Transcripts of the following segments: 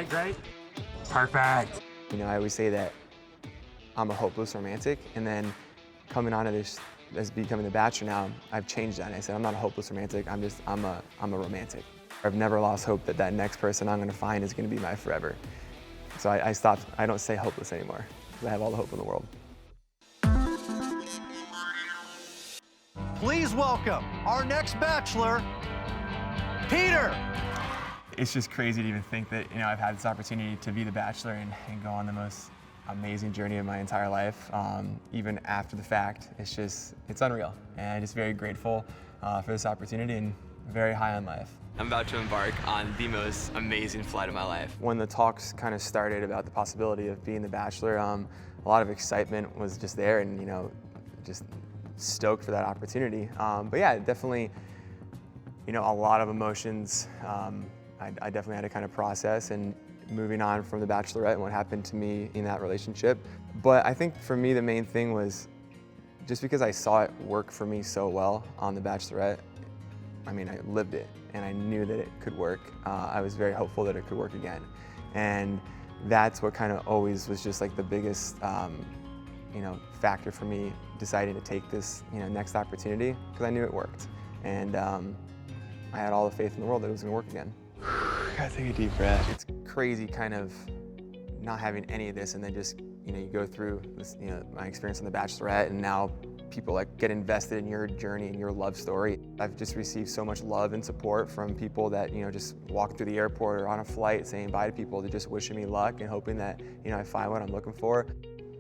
great. Perfect. You know, I always say that I'm a hopeless romantic, and then coming onto this as becoming the Bachelor now, I've changed that. And I said, I'm not a hopeless romantic, I'm a romantic. I've never lost hope that that next person I'm gonna find is gonna be my forever. So I don't say hopeless anymore, because I have all the hope in the world. Please welcome our next Bachelor, Peter. It's just crazy to even think that, you know, I've had this opportunity to be the Bachelor and go on the most amazing journey of my entire life, even after the fact. It's unreal. And I'm just very grateful for this opportunity and very high on life. I'm about to embark on the most amazing flight of my life. When the talks kind of started about the possibility of being the Bachelor, a lot of excitement was just there, and, you know, just stoked for that opportunity. But yeah, definitely, you know, a lot of emotions. I definitely had to kind of process, and moving on from the Bachelorette and what happened to me in that relationship. But I think for me the main thing was just because I saw it work for me so well on the Bachelorette. I mean, I lived it and I knew that it could work. I was very hopeful that it could work again. And that's what kind of always was just like the biggest you know, factor for me deciding to take this, you know, next opportunity, because I knew it worked. And I had all the faith in the world that it was gonna work again. Gotta take a deep breath. It's crazy kind of not having any of this, and then just, you know, you go through this, you know, my experience on The Bachelorette, and now people like get invested in your journey and your love story. I've just received so much love and support from people that, you know, just walk through the airport or on a flight saying bye to people, to just wishing me luck and hoping that, you know, I find what I'm looking for.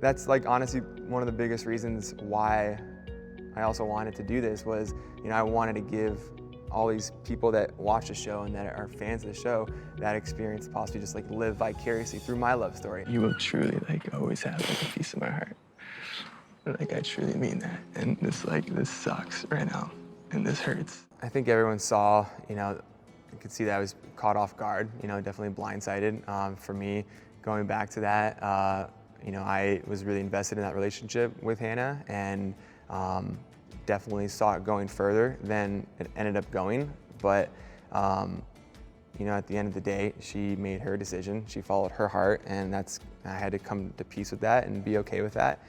That's like honestly one of the biggest reasons why I also wanted to do this was, you know, I wanted to give all these people that watch the show and that are fans of the show that experience to possibly just like live vicariously through my love story. You will truly like always have like a piece of my heart. Like I truly mean that. And this sucks right now, and this hurts. I think everyone saw, you know, you could see that I was caught off guard, you know, definitely blindsided. For me, going back to that, you know, I was really invested in that relationship with Hannah, and definitely saw it going further than it ended up going. But, you know, at the end of the day, she made her decision. She followed her heart, and I had to come to peace with that and be okay with that.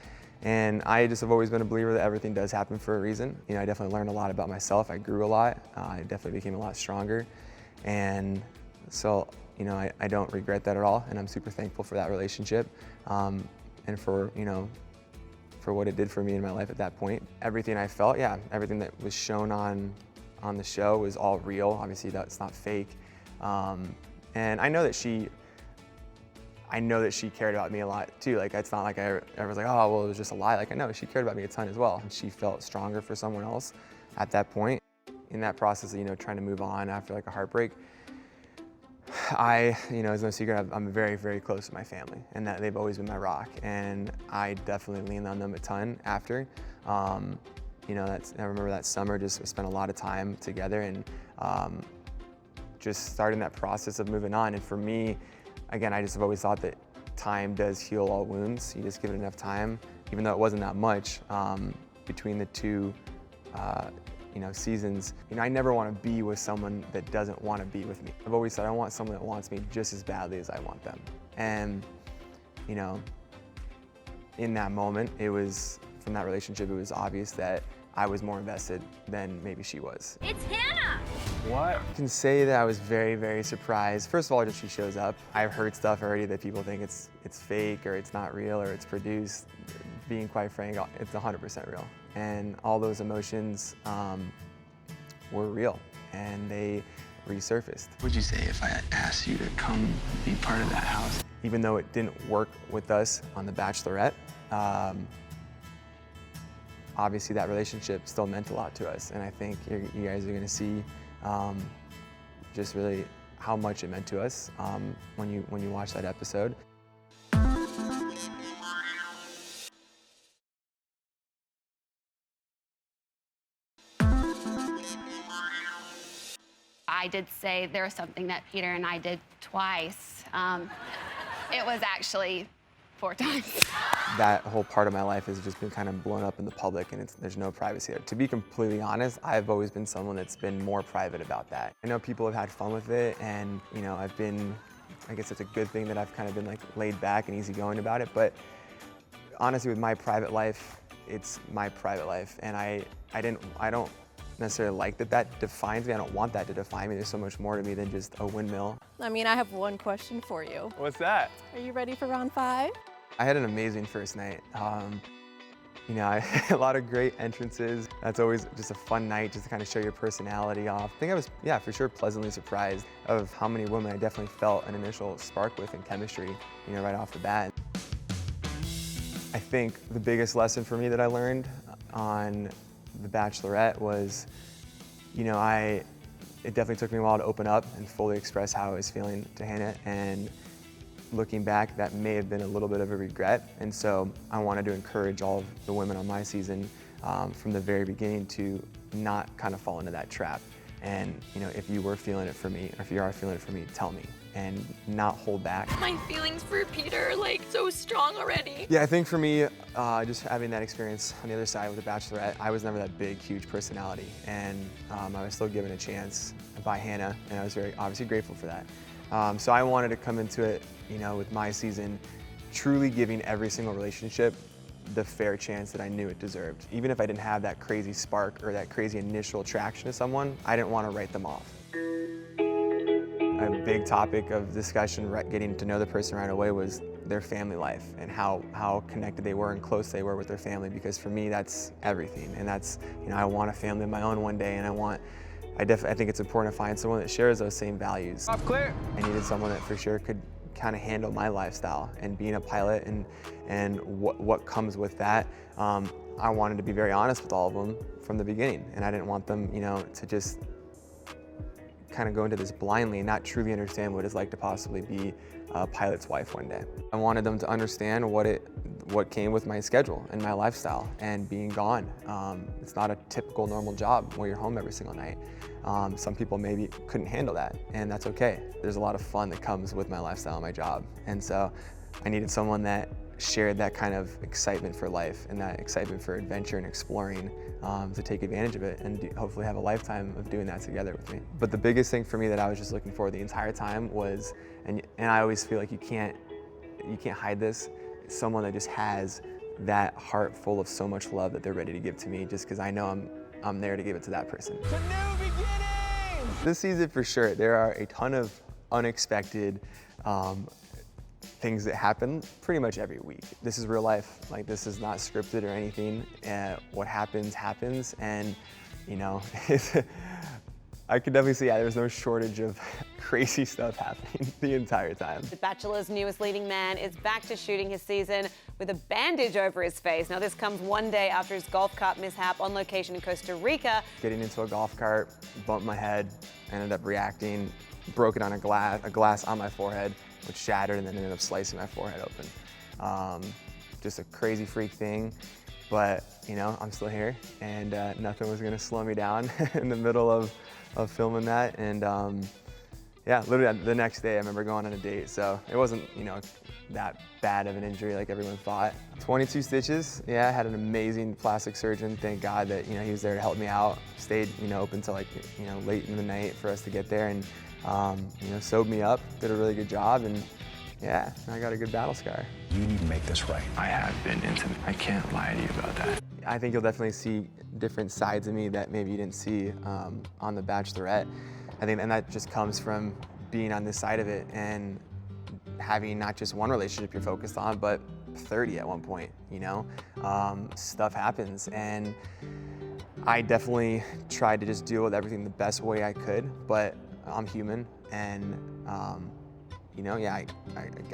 And I just have always been a believer that everything does happen for a reason. You know, I definitely learned a lot about myself. I grew a lot. I definitely became a lot stronger. And so, you know, I don't regret that at all. And I'm super thankful for that relationship, and for, you know, for what it did for me in my life at that point. Everything I felt, yeah, everything that was shown on the show was all real. Obviously, that's not fake. And I know that she cared about me a lot too. Like, it's not like I ever was like, oh, well, it was just a lie. Like, I know she cared about me a ton as well. And she felt stronger for someone else at that point. In that process of, you know, trying to move on after like a heartbreak, you know, it's no secret, I'm very, very close to my family, and that they've always been my rock. And I definitely leaned on them a ton after. You know, I remember that summer, just spent a lot of time together, and just starting that process of moving on. And for me, again, I just have always thought that time does heal all wounds. You just give it enough time, even though it wasn't that much between the two you know, seasons. You know, I never want to be with someone that doesn't want to be with me. I've always said I want someone that wants me just as badly as I want them. And, you know, in that moment, from that relationship, it was obvious that I was more invested than maybe she was. It's Hannah! What? I can say that I was very, very surprised. First of all, just she shows up. I've heard stuff already that people think it's fake, or it's not real, or it's produced. Being quite frank, it's 100% real. And all those emotions were real, and they resurfaced. What would you say if I had asked you to come be part of that house? Even though it didn't work with us on The Bachelorette, obviously that relationship still meant a lot to us. And I think you guys are gonna see just really how much it meant to us when you watch that episode. I did say there was something that Peter and I did twice. It was actually 4 times. That whole part of my life has just been kind of blown up in the public, and there's no privacy there. To be completely honest, I've always been someone that's been more private about that. I know people have had fun with it, and, you know, I've been I guess it's a good thing that I've kind of been like laid back and easygoing about it. But honestly, with my private life, it's my private life, and I don't necessarily like that defines me. I don't want that to define me. There's so much more to me than just a windmill. I mean, I have one question for you. What's that? Are you ready for round 5? I had an amazing first night. You know, I had a lot of great entrances. That's always just a fun night, just to kind of show your personality off. I think I was, yeah, for sure pleasantly surprised of how many women I definitely felt an initial spark with in chemistry, you know, right off the bat. I think the biggest lesson for me that I learned on The Bachelorette was, you know, it definitely took me a while to open up and fully express how I was feeling to Hannah, and looking back, that may have been a little bit of a regret. And so I wanted to encourage all of the women on my season from the very beginning to not kind of fall into that trap. And, you know, if you were feeling it for me, or if you are feeling it for me, tell me, and not hold back. My feelings for Peter are like so strong already. Yeah, I think for me, just having that experience on the other side with The Bachelorette, I was never that big, huge personality. And I was still given a chance by Hannah, and I was very obviously grateful for that. So I wanted to come into it, you know, with my season, truly giving every single relationship the fair chance that I knew it deserved. Even if I didn't have that crazy spark or that crazy initial attraction to someone, I didn't want to write them off. A big topic of discussion, getting to know the person right away, was their family life and how connected they were and close they were with their family, because for me, that's everything. And that's, you know, I want a family of my own one day, and I think it's important to find someone that shares those same values. Off clear. I needed someone that for sure could kind of handle my lifestyle and being a pilot and what comes with that. I wanted to be very honest with all of them from the beginning, and I didn't want them, you know, to just kind of go into this blindly and not truly understand what it's like to possibly be a pilot's wife one day. I wanted them to understand what came with my schedule and my lifestyle and being gone. It's not a typical normal job where you're home every single night. Some people maybe couldn't handle that, and that's okay. There's a lot of fun that comes with my lifestyle and my job. And so I needed someone that shared that kind of excitement for life and that excitement for adventure and exploring, to take advantage of it and hopefully have a lifetime of doing that together with me. But the biggest thing for me that I was just looking for the entire time was, and I always feel like you can't hide this, someone that just has that heart full of so much love that they're ready to give to me, just because I know I'm there to give it to that person. To new beginnings! This season for sure, there are a ton of unexpected things that happen pretty much every week. This is real life. Like, this is not scripted or anything. What happens, happens. And, you know, I could definitely see, yeah, there's no shortage of crazy stuff happening the entire time. The Bachelor's newest leading man is back to shooting his season with a bandage over his face. Now, this comes one day after his golf cart mishap on location in Costa Rica. Getting into a golf cart, bumped my head, ended up reacting, broke it on a glass on my forehead, which shattered and then ended up slicing my forehead open. Just a crazy freak thing, but you know, I'm still here, and nothing was gonna slow me down in the middle of filming that. And yeah, literally the next day I remember going on a date, so it wasn't, you know, that bad of an injury like everyone thought. 22 stitches, yeah, I had an amazing plastic surgeon. Thank God that, you know, he was there to help me out. Stayed, you know, open till like, you know, late in the night for us to get there, and you know, sewed me up, did a really good job, and yeah, I got a good battle scar. You need to make this right. I have been intimate. I can't lie to you about that. I think you'll definitely see different sides of me that maybe you didn't see on The Bachelorette. I think, and that just comes from being on this side of it and having not just one relationship you're focused on, but 30 at one point, you know? Stuff happens, and I definitely tried to just deal with everything the best way I could, but I'm human, and you know, yeah,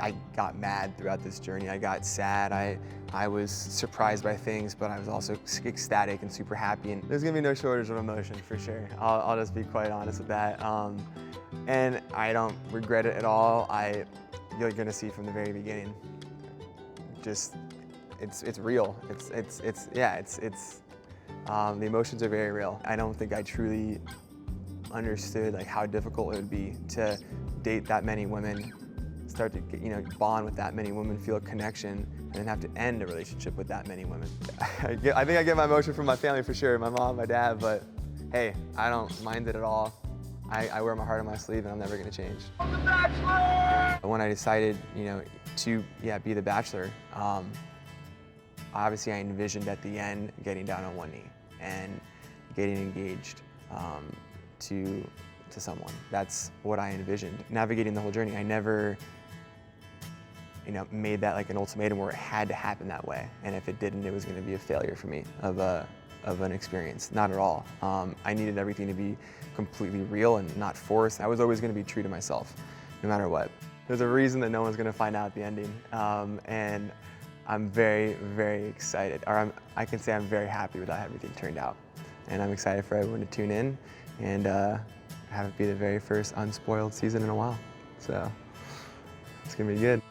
I got mad throughout this journey. I got sad. I was surprised by things, but I was also ecstatic and super happy. And there's gonna be no shortage of emotion for sure. I'll just be quite honest with that. And I don't regret it at all. You're gonna see from the very beginning. Just, it's real. The emotions are very real. I don't think I truly understood like how difficult it would be to date that many women, start to, you know, bond with that many women, feel a connection, and then have to end a relationship with that many women. I think I get my emotion from my family for sure, my mom, my dad, but hey, I don't mind it at all. I wear my heart on my sleeve, and I'm never gonna change. When I decided, you know, to be the Bachelor, obviously I envisioned at the end getting down on one knee and getting engaged to someone. That's what I envisioned. Navigating the whole journey, I never, you know, made that like an ultimatum where it had to happen that way. And if it didn't, it was going to be a failure for me of an experience. Not at all. I needed everything to be completely real and not forced. I was always going to be true to myself, no matter what. There's a reason that no one's going to find out at the ending, and I'm very, very excited. Or I can say I'm very happy with how everything turned out, and I'm excited for everyone to tune in and have it be the very first unspoiled season in a while. So it's going to be good.